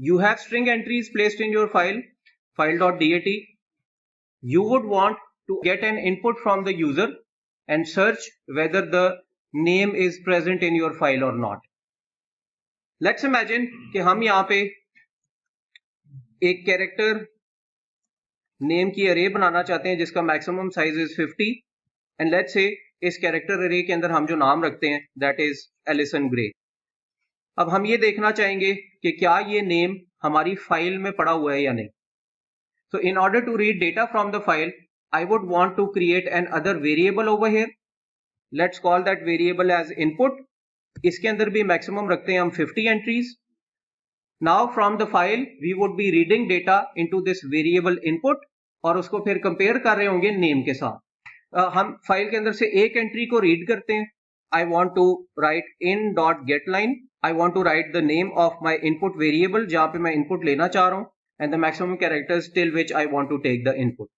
you have string entries placed in your file.dat. You would want to get an input from the user and search whether the name is present in your file or not. Let's imagine कि हम यहाँ पे एक character name की अरे बनाना चाहते हैं जिसका maximum size is 50 and let's say इस कैरेक्टर अरे के अंदर हम जो नाम रखते हैं दैट इज एलिसन ग्रे. अब हम ये देखना चाहेंगे कि क्या ये नेम हमारी फाइल में पड़ा हुआ है या नहीं. So in order to read data from the file, I would want to create another variable over here. Let's call that variable as input. इसके अंदर भी maximum रखते हैं हम 50 entries. Now from the file, we would be reading data into this variable input और उसको फिर compare कर रहे होंगे name के साथ. हम फाइल के अंदर से एक एंट्री को रीड करते हैं. I want to write in.getLine. I want to write the name of my input variable जहाँ पे मैं input लेना चाह रहा हूँ and the maximum characters till which I want to take the input.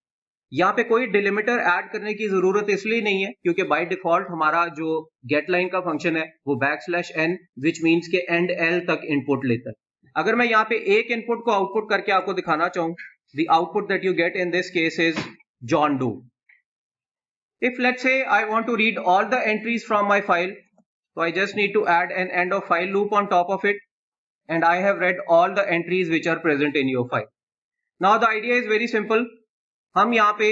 यहाँ पे कोई डिलिमिटर ऐड करने की जरूरत इसलिए नहीं है क्योंकि बाय डिफॉल्ट हमारा जो getLine का फंक्शन है वो \n which means के end l तक इनपुट लेता है. अगर मैं यहाँ पे एक इनपुट को आउटपुट करके आपको दिखाना चाहूँ, the output that you get in this case is John Doe. If let's say I want to read all the entries from my file, so I just need to add an end of file loop on top of it, and I have read all the entries which are present in your file. Now the idea is very simple. हम यहाँ पे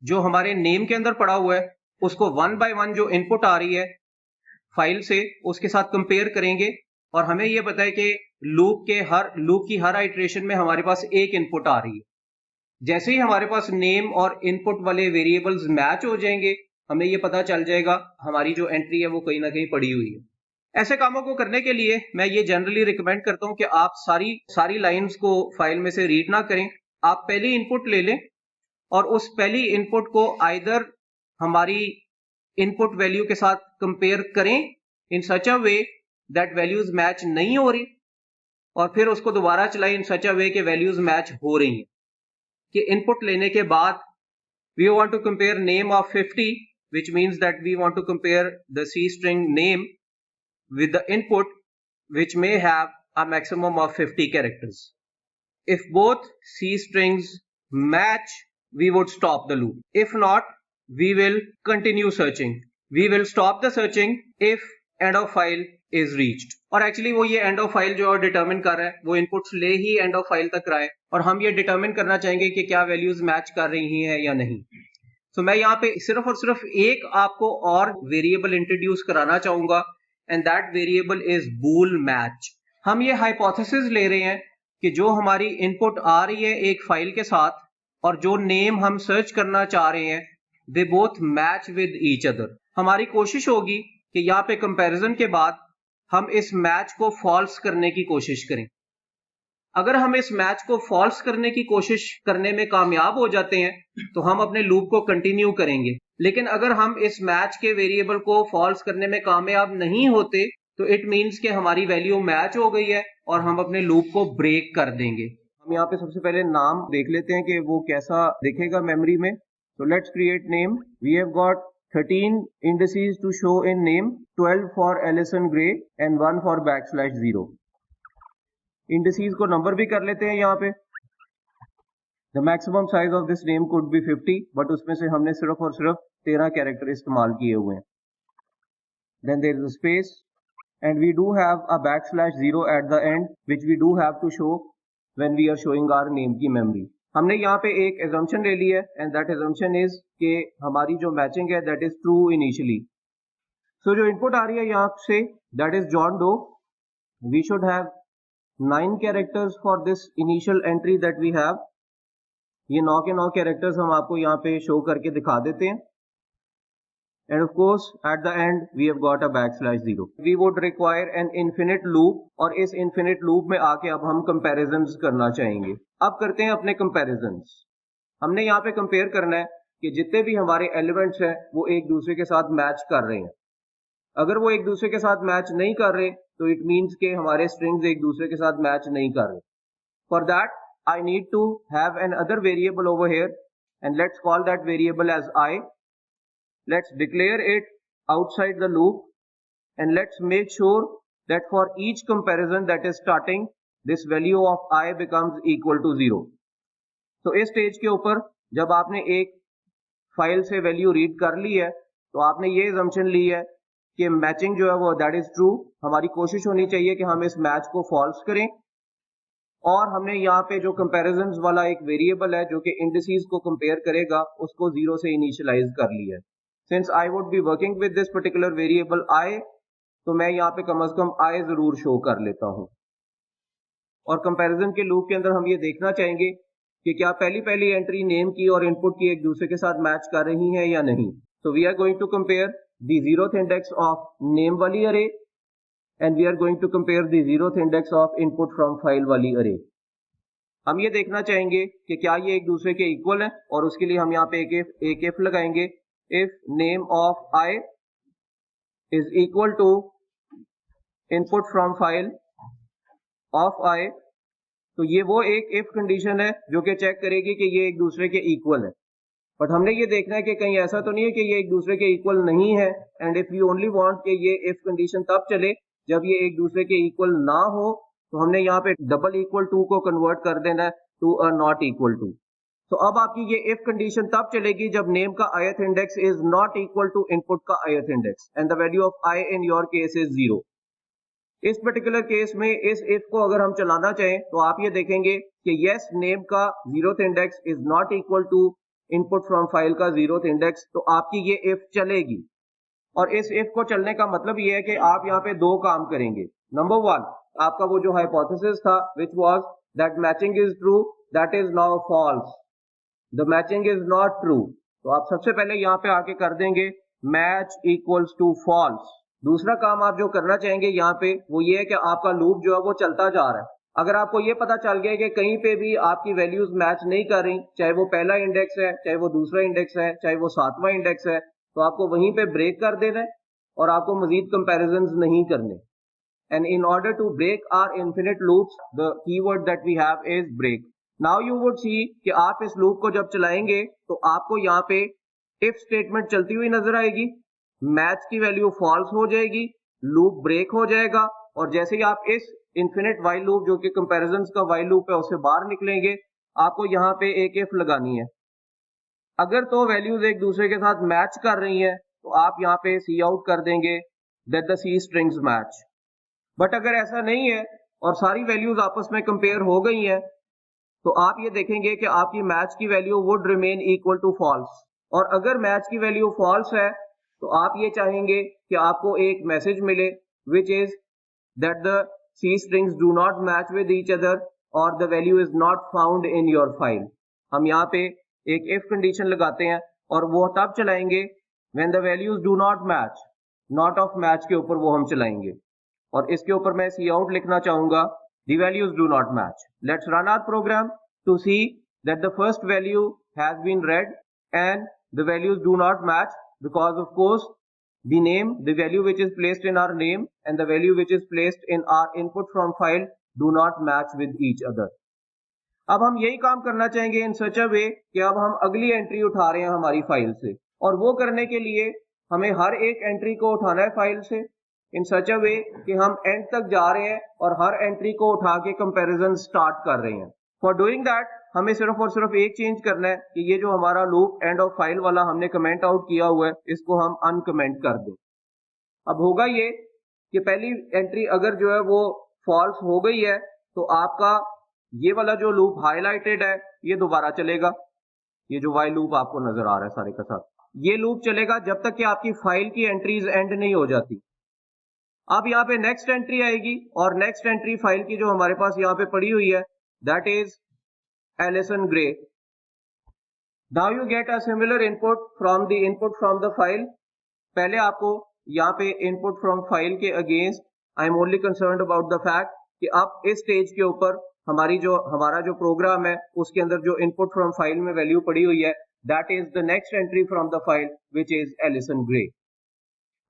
जो हमारे name के अंदर पड़ा हुआ है उसको वन बाय वन जो इनपुट आ रही है फाइल से उसके साथ कंपेयर करेंगे और हमें ये पता है कि लूप की हर आइट्रेशन में हमारे पास एक इनपुट आ रही है. जैसे ही हमारे पास नेम और इनपुट वाले वेरिएबल्स मैच हो जाएंगे हमें ये पता चल जाएगा हमारी जो एंट्री है वो कहीं ना कहीं पड़ी हुई है. ऐसे कामों को करने के लिए मैं ये जनरली रिकमेंड करता हूं कि आप सारी लाइंस को फाइल में से रीड ना करें. आप पहली इनपुट ले लें और उस पहली इनपुट को आइदर हमारी इनपुट वैल्यू के साथ कंपेयर करें इन सच अ वे दैट वैल्यूज मैच नहीं हो रही और फिर उसको दोबारा चलाएं इन सच अ वे के वैल्यूज मैच हो रही हैं. कि इनपुट लेने के बाद we want to compare name of 50 which means that we want to compare the C string name with the input which may have a maximum of 50 characters. If both C strings match, we would stop the loop. If not, we will continue searching. We will stop the searching if end of file is reached. और actually वो ये end of file जो determine कर रहा है वो inputs ले ही end of file तक रहा है और हम ये determine करना चाहेंगे कि क्या values match कर रही हैं या नहीं. मैं यहाँ पे सिर्फ और सिर्फ एक आपको और वेरिएबल इंट्रोड्यूस कराना चाहूंगा and that variable is bool match. हम ये हाइपोथेसिस ले रहे हैं कि जो हमारी इनपुट आ रही है एक फाइल के साथ और जो नेम हम सर्च करना चाह रहे हैं they both match with each other. हमारी कोशिश होगी कि यहाँ पे कंपैरिजन के बाद हम इस मैच को फॉल्स करने की कोशिश करें. अगर हम इस मैच को फॉल्स करने की कोशिश करने में कामयाब हो जाते हैं तो हम अपने लूप को कंटिन्यू करेंगे. लेकिन अगर हम इस मैच के वेरिएबल को फॉल्स करने में कामयाब नहीं होते तो इट मींस कि हमारी वैल्यू मैच हो गई है और हम अपने लूप को ब्रेक कर देंगे. हम यहाँ पे सबसे पहले नाम देख लेते हैं कि वो कैसा दिखेगा मेमोरी में. So let's create name. We have got 13 indices to show in name, 12 for Alison Gray and 1 for \0. Indices को नंबर भी कर लेते हैं यहाँ पे. The maximum size of this name could be 50 but उसमें से हमने सिर्फ और सिर्फ 13 कैरेक्टर इस्तेमाल किए हुए हैं. Then there is a space and we do have a \0 at the end which we do have to show when we are showing our name की मेमोरी. हमने यहाँ पे एक एजम्पशन ले ली है एंड दैट एजम्पशन इज कि हमारी जो मैचिंग है that is true initially. So जो इनपुट आ रही है यहाँ से that is John Doe. We should have 9 characters for this initial entry that we have. ये 9 के 9 कैरेक्टर्स हम आपको यहाँ पे शो करके दिखा देते हैं. And of course at the end we have got a \0. We would require an infinite loop और इस infinite loop में आके अब हम comparisons करना चाहेंगे. अब करते हैं अपने comparisons. हमने यहाँ पे compare करना है कि जितने भी हमारे elements हैं वो एक दूसरे के साथ मैच कर रहे हैं. अगर वो एक दूसरे के साथ मैच नहीं कर रहे तो इट मीन्स के हमारे स्ट्रिंग्स एक दूसरे के साथ मैच नहीं कर रहे. For that I need to have an other variable over here and let's call that variable as I. Let's declare it outside the loop and let's make sure that for each comparison that is starting this value of I becomes equal to 0. तो इस stage के ऊपर जब आपने एक file से value read कर ली है तो आपने ये assumption ली है कि मैचिंग जो है वो दैट इज ट्रू. हमारी कोशिश होनी चाहिए कि हम इस मैच को फॉल्स करें, और हमने यहाँ पे जो कंपैरिजंस वाला एक वेरिएबल है जो कि इंडिसेस को कंपेयर करेगा उसको 0 से इनिशियलाइज कर लिया है. Since I would be working with this particular variable I, तो मैं यहाँ पे कम से कम आई जरूर शो कर लेता हूँ. और कंपैरिजन के लूप के अंदर हम ये देखना चाहेंगे कि क्या पहली एंट्री नेम की और इनपुट की एक दूसरे के साथ मैच कर रही है या नहीं. So we are going to compare the 0th index of name वाली array and we are going to compare the 0th index of input from file वाली array. हम ये देखना चाहेंगे कि क्या ये एक दूसरे के इक्वल है, और उसके लिए हम यहाँ पे एक if लगाएंगे. If name of I is equal to input from file of I, तो ये वो एक if कंडीशन है जो कि चेक करेगी कि ये एक दूसरे के इक्वल है. बट हमने ये देखना है कि कहीं ऐसा तो नहीं है कि ये एक दूसरे के इक्वल नहीं है. And if you only want कि ये इफ कंडीशन तब चले जब ये एक दूसरे के इक्वल ना हो, तो हमने यहाँ पे डबल इक्वल टू को कन्वर्ट कर देना है to a not equal to. तो अब आपकी ये इफ कंडीशन तब चलेगी जब नेम का ith index is not equal to input का ith index and the value of I in your case is 0. इस पर्टिकुलर केस में इस इफ को अगर हम चलाना चाहें तो आप ये देखेंगे कि यस नेम का 0th index is not equal to input from file का 0th इंडेक्स, तो आपकी ये इफ चलेगी. और इस इफ को चलने का मतलब ये है कि आप यहाँ पे दो काम करेंगे. नंबर 1, आपका वो जो हाइपोथेसिस था which was that matching is true, that is now false. The matching is not true. तो आप सबसे पहले यहाँ पे आके कर देंगे मैच इक्वल्स टू फॉल्स. दूसरा काम आप जो करना चाहेंगे यहाँ पे वो ये है कि आपका लूप जो है वो चलता जा रहा है. अगर आपको ये पता चल गया कि कहीं पे भी आपकी वैल्यूज मैच नहीं कर रही, चाहे वो पहला इंडेक्स है, चाहे वो दूसरा इंडेक्स है, चाहे वो 7वां इंडेक्स है, तो आपको वहीं पे ब्रेक कर देना है और आपको मजीद कंपैरिजंस नहीं करने. And in order to break our infinite loops the keyword that we have is break. Now you would see कि आप इस लूप को जब चलाएंगे तो आपको यहाँ पे इफ स्टेटमेंट चलती हुई नजर आएगी, मैच की वैल्यू फॉल्स हो जाएगी, लूप ब्रेक हो जाएगा, और जैसे ही आप इस इन्फिनिट वाइल लूप जो कि कंपैरिजंस का वाइल लूप है उससे बाहर निकलेंगे, आपको यहाँ पे एक इफ लगानी है. अगर तो वैल्यूज एक दूसरे के साथ मैच कर रही हैं तो आप यहाँ पे सी आउट कर देंगे that the C strings match. But अगर ऐसा नहीं है और सारी वैल्यूज आपस में कंपेयर हो गई हैं, तो आप ये देखेंगे कि आपकी मैच की value would remain equal to false. और अगर मैच की वैल्यू फॉल्स है तो आप ये चाहेंगे कि आपको एक मैसेज मिले which is that the C strings do not match with each other or the value is not found in your file. हम यहाँ पे एक if condition लगाते हैं और वो तब चलाएंगे when the values do not match. not of match के ऊपर वो हम चलाएंगे, और इसके ऊपर मैं C out लिखना चाहूंगा the values do not match. Let's run our program to see that the first value has been read and the values do not match, because of course the name, the value which is placed in our name and the value which is placed in our input from file do not match with each other. अब हम यही काम करना चाहेंगे in such a way कि अब हम अगली एंट्री उठा रहे हैं हमारी फाइल से, और वो करने के लिए हमें हर एक एंट्री को उठाना है फाइल से in such a way कि हम एंड तक जा रहे हैं और हर एंट्री को उठा के कंपैरिजन स्टार्ट कर रहे हैं. फॉर डूइंग दैट हमें सिर्फ और सिर्फ एक चेंज करना है कि ये जो हमारा लूप एंड ऑफ फाइल वाला हमने कमेंट आउट किया हुआ है इसको हम अनकमेंट कर दें. अब होगा ये कि पहली एंट्री अगर जो है वो फॉल्स हो गई है तो आपका ये वाला जो लूप हाईलाइटेड है ये दोबारा चलेगा. ये जो वाइल लूप आपको नजर आ रहा है सारे का साथ, ये लूप चलेगा जब तक कि आपकी फाइल की एंट्रीज एंड नहीं हो जाती. अब यहाँ पे नेक्स्ट एंट्री आएगी और नेक्स्ट एंट्री फाइल की जो हमारे पास यहाँ पे पड़ी हुई है that is Allison Gray. Now you get a similar input from the file. पहले आपको यहाँ पे input from file के against I am only concerned about the fact कि अब इस स्टेज के ऊपर हमारा जो प्रोग्राम है उसके अंदर जो input from file में वैल्यू पड़ी हुई है that is the next entry from the file which is Allison Gray.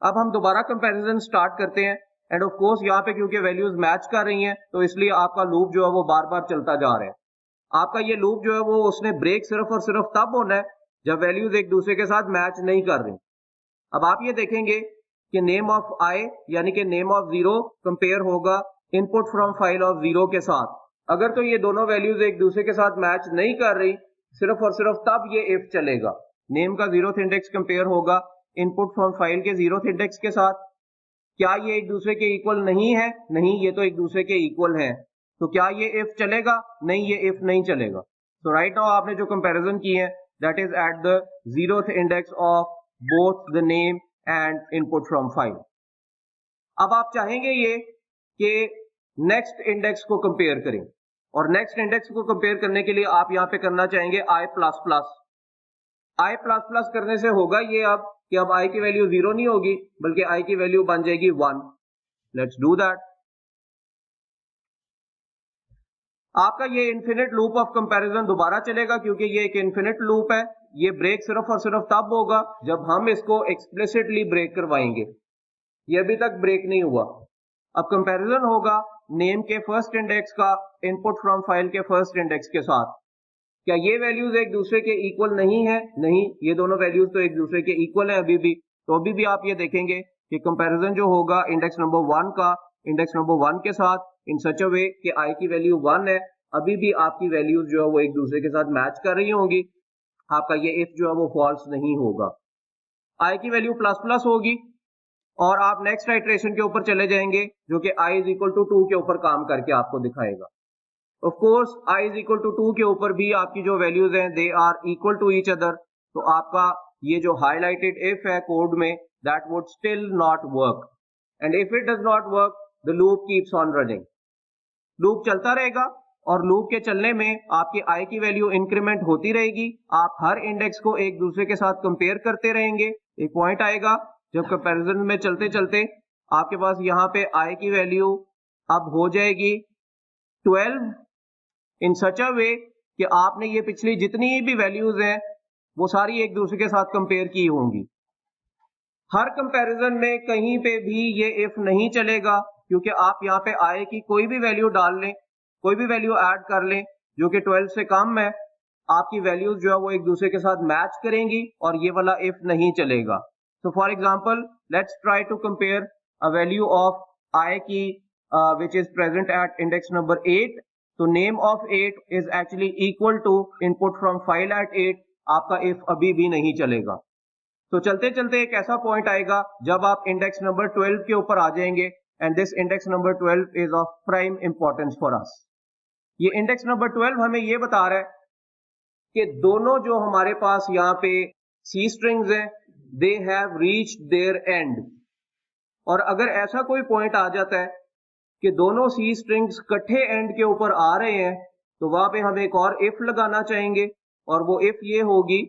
अब हम दोबारा कंपैरिजन स्टार्ट करते हैं एंड ऑफ कोर्स यहाँ पे क्योंकि वैल्यूज मैच कर रही हैं तो इसलिए आपका लूप जो है वो बार बार चलता जा रहा है. आपका ये लूप जो है वो उसने ब्रेक सिर्फ और सिर्फ तब होना है जब वैल्यूज एक दूसरे के साथ मैच नहीं कर रही. अब आप ये देखेंगे कि नेम ऑफ I यानी कि नेम ऑफ 0 कंपेयर होगा इनपुट फ्रॉम फाइल ऑफ 0 के साथ। अगर तो ये दोनों वैल्यूज एक दूसरे के साथ मैच नहीं कर रही, सिर्फ और सिर्फ तब ये इफ चलेगा। नेम का 0th इंडेक्स कंपेयर होगा इनपुट फ्रॉम फाइल के 0th इंडेक्स के साथ। क्या ये एक दूसरे के इक्वल नहीं है? नहीं, ये तो एक दूसरे के इक्वल है। तो क्या ये इफ चलेगा? नहीं, ये इफ नहीं चलेगा। तो राइट नाउ आपने जो कंपैरिजन की है that is at the 0th index of both the name and input from file. अब आप चाहेंगे ये कि नेक्स्ट इंडेक्स को कंपेयर करें, और नेक्स्ट इंडेक्स को कंपेयर करने के लिए आप यहां पे करना चाहेंगे i++। i++ करने से होगा ये अब कि अब i की वैल्यू 0 नहीं होगी बल्कि i की वैल्यू बन जाएगी 1। Let's do that. आपका ये इन्फिनिट लूप ऑफ कंपैरिजन दोबारा चलेगा क्योंकि ये एक इन्फिनिट लूप है। ये ब्रेक सिर्फ और सिर्फ तब होगा जब हम इसको एक्सप्लिसिटली ब्रेक करवाएंगे। ये अभी तक ब्रेक नहीं हुआ। अब कंपैरिजन होगा नेम के फर्स्ट इंडेक्स का इनपुट फ्रॉम फाइल के फर्स्ट इंडेक्स के साथ। क्या ये वैल्यूज एक दूसरे के इक्वल नहीं है? नहीं, ये दोनों वैल्यूज तो एक दूसरे के इक्वल है अभी भी। तो अभी भी आप ये देखेंगे कि कंपैरिजन जो होगा इंडेक्स नंबर 1 का इंडेक्स नंबर 1 के साथ इन सच अ वे कि i की वैल्यू 1 है, अभी भी आपकी वैल्यूज जो है वो एक दूसरे के साथ मैच कर रही होंगी। आपका ये इफ जो है वो फॉल्स नहीं होगा। i की वैल्यू ++ होगी और आप नेक्स्ट आइट्रेशन के ऊपर चले जाएंगे जो कि i = 2 के ऊपर काम करके आपको दिखाएगा। ऑफ कोर्स i = 2 के ऊपर भी आपकी जो वैल्यूज हैं they are equal to each other. तो आपका ये जो हाईलाइटेड इफ है कोड में that would still not work, and if it does not work the loop keeps on running. Loop चलता रहेगा और लूप के चलने में आपकी i की वैल्यू इंक्रीमेंट होती रहेगी। आप हर इंडेक्स को एक दूसरे के साथ कंपेयर करते रहेंगे। एक पॉइंट आएगा जब कंपैरिजन में चलते चलते आपके पास यहाँ पे i की वैल्यू अब हो जाएगी 12 इन सच अ वे कि आपने ये पिछली जितनी भी वैल्यूज हैं वो सारी एक दूसरे के साथ कंपेयर की होंगी। हर कंपैरिजन में कहीं पे भी ये इफ नहीं चलेगा क्योंकि आप यहाँ पे i की कोई भी वैल्यू डाल लें, कोई भी वैल्यू ऐड कर लें जो कि 12 से कम है, आपकी वैल्यूज जो है वो एक दूसरे के साथ मैच करेंगी और ये वाला इफ नहीं चलेगा। So for example, let's try to compare a value of I key which is present at index number 8. So name of 8 is actually equal to input from file at 8. आपका if अभी भी नहीं चलेगा। तो चलते चलते एक ऐसा पॉइंट आएगा जब आप इंडेक्स नंबर 12 के ऊपर आ जाएंगे and this index number 12 is of prime importance for us. ये इंडेक्स नंबर 12 हमें ये बता रहा है कि दोनों जो हमारे पास यहाँ पे सी स्ट्रिंग्स हैं they have reached their end। और अगर ऐसा कोई पॉइंट आ जाता है कि दोनों सी स्ट्रिंग्स इकट्ठे एंड के ऊपर आ रहे हैं तो वहां पे हम एक और इफ लगाना चाहेंगे, और वो इफ ये होगी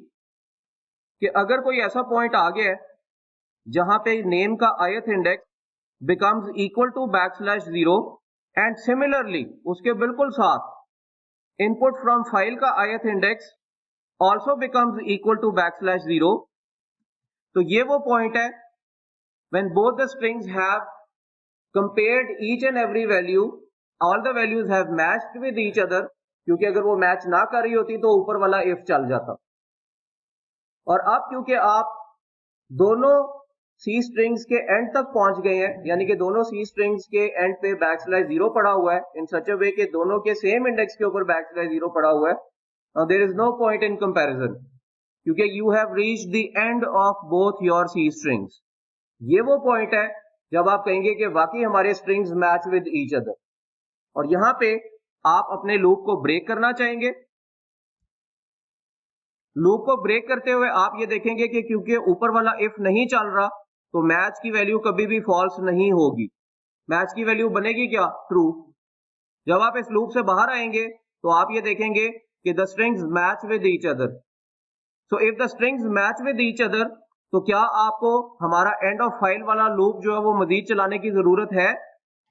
कि अगर कोई ऐसा पॉइंट आ गया है जहां पे नेम का ith index becomes equal to \0 and similarly उसके बिल्कुल साथ इनपुट फ्रॉम फाइल का ith index also becomes equal to \0, तो ये वो पॉइंट है when both the strings have compared each and every value, all the values have matched with each other। क्योंकि अगर वो मैच ना कर रही होती तो ऊपर वाला इफ चल जाता। और अब क्योंकि आप दोनों सी स्ट्रिंग्स के एंड तक पहुंच गए हैं, यानी कि दोनों सी स्ट्रिंग्स के एंड पे \0 पड़ा हुआ है इन सच अ वे के दोनों के सेम इंडेक्स के ऊपर \0 पड़ा हुआ है, there is no point in comparison क्योंकि you have reached the end of both your C strings. ये वो पॉइंट है जब आप कहेंगे कि वाकई हमारे strings match with each other, और यहां पे आप अपने लूप को ब्रेक करना चाहेंगे। लूप को ब्रेक करते हुए आप ये देखेंगे कि क्योंकि ऊपर वाला इफ नहीं चल रहा तो मैच की वैल्यू कभी भी फॉल्स नहीं होगी। मैच की वैल्यू बनेगी क्या? ट्रू। जब आप इस लूप से बाहर आएंगे तो आप ये देखेंगे कि the strings match with each other. So if the strings match with each other तो क्या आपको हमारा एंड ऑफ फाइल वाला लूप जो है वो मजीद चलाने की जरूरत है?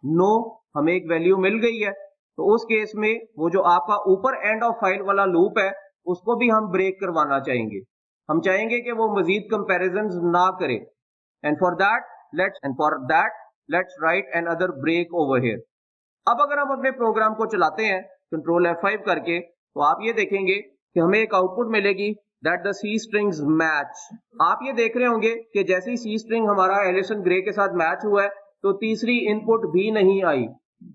नो, हमें एक वैल्यू मिल गई है। तो उस केस में वो जो आपका ऊपर एंड ऑफ फाइल वाला लूप है उसको भी हम ब्रेक करवाना चाहेंगे। हम चाहेंगे कि वो मजीद कंपैरिजंस ना करे, and for that let's write another break over here. अब अगर हम अपने प्रोग्राम को चलाते हैं कंट्रोल F5 करके तो आप ये देखेंगे कि हमें एक आउटपुट मिलेगी that the C strings match. आप ये देख रहे होंगे कि जैसे ही सी स्ट्रिंग हमारा एलिसन ग्रे के साथ मैच हुआ है तो तीसरी इनपुट भी नहीं आई।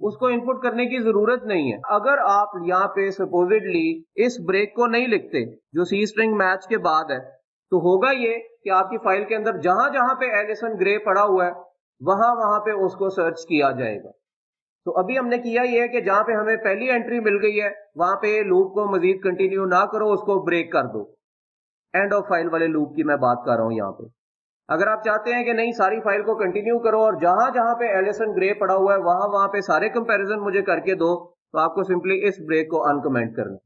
उसको इनपुट करने की जरूरत नहीं है। अगर आप यहाँ पे सपोजिटली इस ब्रेक को नहीं लिखते जो सी स्ट्रिंग मैच के बाद है, तो होगा ये कि आपकी फाइल के अंदर जहां जहां पे एलिसन ग्रे पड़ा हुआ है वहां वहां पे उसको सर्च किया जाएगा। तो अभी हमने किया ये है कि जहां पे हमें पहली एंट्री मिल गई है वहां पे लूप को मजीद कंटिन्यू ना करो, उसको ब्रेक कर दो। एंड ऑफ फाइल वाले लूप की मैं बात कर रहा हूं यहाँ पे। अगर आप चाहते हैं कि नहीं सारी फाइल को कंटिन्यू करो और जहां जहां पे एलिसन ग्रे पड़ा हुआ है वहां वहां पे सारे कंपैरिजन मुझे करके दो, तो आपको सिंपली इस ब्रेक को अनकमेंट करना।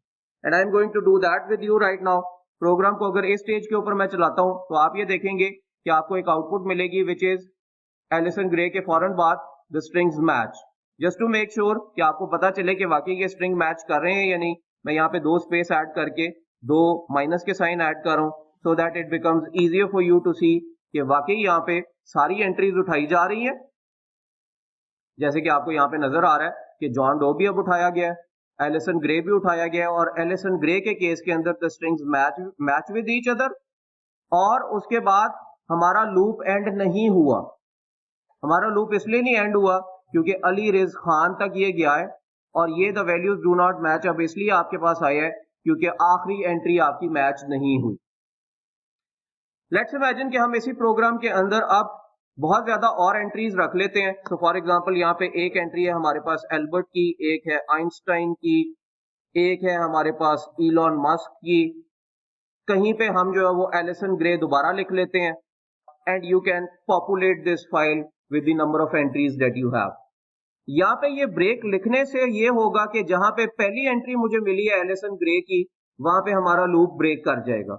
And I am going to do that with you right now. Program को अगर इस स्टेज के ऊपर मैं चलाता हूं तो आप ये देखेंगे कि आपको एक आउटपुट मिलेगी विच इज एलिसन ग्रे के फौरन बाद the strings match. Just to make sure कि आपको पता चले कि वाकई ये स्ट्रिंग मैच कर रहे हैं या नहीं, मैं यहाँ पे 2 स्पेस ऐड करके 2 माइनस के साइन ऐड कर रहा हूं so that it becomes easier for you to see कि वाकई यहाँ पे सारी एंट्रीज उठाई जा रही हैं। जैसे कि आपको यहाँ पे नजर आ रहा है कि जॉन डो भी अब उठाया गया है, एलिसन ग्रे भी उठाया गया है, और एलिसन ग्रे के केस के अंदर the strings match with each other. और उसके बाद हमारा लूप एंड नहीं हुआ। हमारा लूप इसलिए नहीं एंड हुआ क्योंकि अली रिज खान तक ये गया है, और ये the values do not match अब इसलिए आपके पास आया है क्योंकि आखिरी एंट्री आपकी मैच नहीं हुई। लेट्स इमेजिन कि हम इसी प्रोग्राम के अंदर अब बहुत ज्यादा और एंट्रीज रख लेते हैं। सो फॉर एग्जांपल यहाँ पे एक एंट्री है हमारे पास एल्बर्ट की, एक है आइंस्टाइन की, एक है हमारे पास इलॉन मस्क की। कहीं पे हम जो है वो एलिसन ग्रे दोबारा लिख लेते हैं and you can populate this file with the number of entries that you have. यहाँ पे ये ब्रेक लिखने से ये होगा कि जहां पे पहली एंट्री मुझे मिली है एलिसन ग्रे की, वहां पे हमारा लूप ब्रेक कर जाएगा।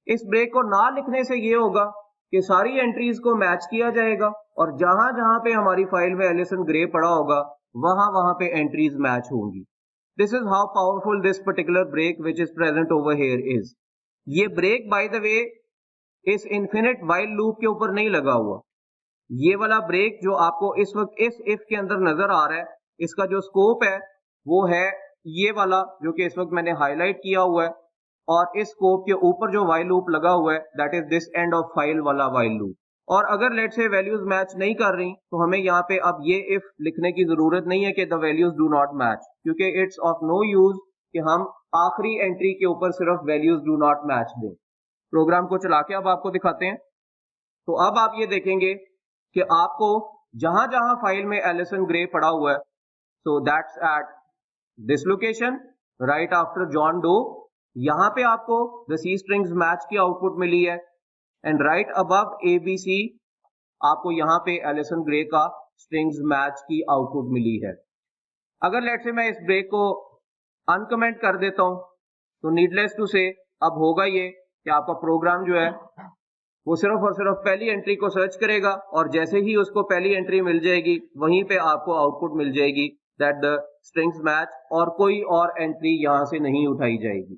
इस ब्रेक को ना लिखने से ये होगा कि सारी एंट्रीज को मैच किया जाएगा और जहां जहां पे हमारी फाइल में एलिसन ग्रे पड़ा होगा वहां वहां पे एंट्रीज मैच होंगी। This is how powerful this particular break which is present over here is. ये ब्रेक बाय द वे इस इन्फिनिट वाइल लूप के ऊपर नहीं लगा हुआ। ये वाला ब्रेक जो आपको इस वक्त इस इफ के अंदर नजर आ रहा है, इसका जो स्कोप है वो है ये वाला जो कि इस वक्त मैंने हाईलाइट किया हुआ है, और इस स्कोप के ऊपर जो वाइल लूप लगा हुआ है that is this end of file वाला वाइल लूप। और अगर लेट्स से वैल्यूज मैच नहीं कर रही तो हमें यहाँ पे अब ये इफ लिखने की जरूरत नहीं है कि the values do not match, क्योंकि इट्स ऑफ नो यूज कि हम आखिरी एंट्री के ऊपर सिर्फ वैल्यूज डू नॉट मैच दें। प्रोग्राम को चला के अब आपको दिखाते हैं। तो अब आप ये देखेंगे कि आपको जहां जहां फाइल में एलिसन ग्रे पड़ा हुआ है, so that's at this location right after John Doe, यहां पे आपको द सी स्ट्रिंग्स मैच की आउटपुट मिली है, एंड राइट अबव ABC आपको यहां पे एलिसन ग्रे का स्ट्रिंग्स मैच की आउटपुट मिली है। अगर लेट्स से मैं इस ब्रेक को अनकमेंट कर देता हूं तो नीडलेस टू से अब होगा ये कि आपका प्रोग्राम जो है वो सिर्फ और सिर्फ पहली एंट्री को सर्च करेगा, और जैसे ही उसको पहली एंट्री मिल जाएगी वहीं पे आपको आउटपुट मिल जाएगी दैट द स्ट्रिंग्स मैच, और कोई और एंट्री यहां से नहीं उठाई जाएगी।